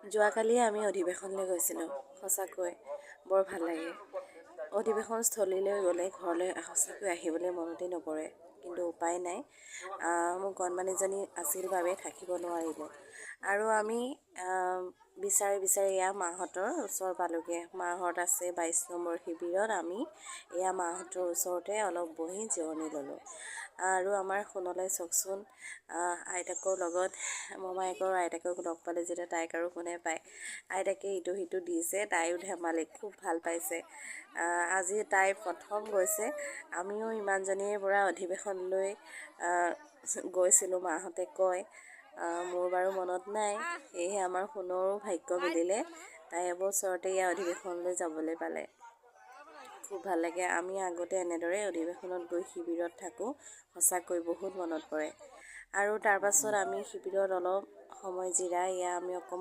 যোৱাকালি আমি অধিৱেশনলৈ গৈছিলোঁ। সঁচাকৈ বৰ ভাল লাগে। অধিৱেশন স্থলীলৈ গ'লে ঘৰলৈ সঁচাকৈ আহিবলৈ মনতে নপৰে, কিন্তু উপায় নাই। মোৰ কণমানিজনী আছিল বাবে থাকিব নোৱাৰিলোঁ আৰু আমি বিচাৰি বিচাৰি এয়া মাহঁতৰ ওচৰ পালোগৈ। মাহঁত আছে 22 নম্বৰ শিবিৰত। আমি এয়া মাহঁতৰ ওচৰতে অলপ বহি জিৰণি ল'লোঁ। আৰু আমাৰ শুনলৈ চাওকচোন, আইতাকৰ লগত মমায়েকৰ আইতাকক লগ পালে যেতিয়া তাইক আৰু কোনে পায়। আইতাকে ইটো সিটো দিছে, তাইও ধেমালি খুব ভাল পাইছে। আজি তাই প্ৰথম গৈছে। আমিও ইমানজনীৰ পৰা অধিৱেশনলৈ গৈছিলোঁ, মাহঁতে কয়। মোৰ বাৰু মনত নাই, সেয়েহে আমাৰ সোণৰো ভাগ্য মিলিলে। তাই এবছৰতে ইয়াৰ অধিৱেশনলৈ যাবলৈ পালে। খুব ভাল লাগে। আমি আগতে এনেদৰে অধিৱেশনত গৈ শিবিৰত থাকোঁ, সঁচাকৈ বহুত মনত পৰে। আৰু তাৰপাছত আমি শিবিৰত অলপ সময় জিৰাই আমি অকণমান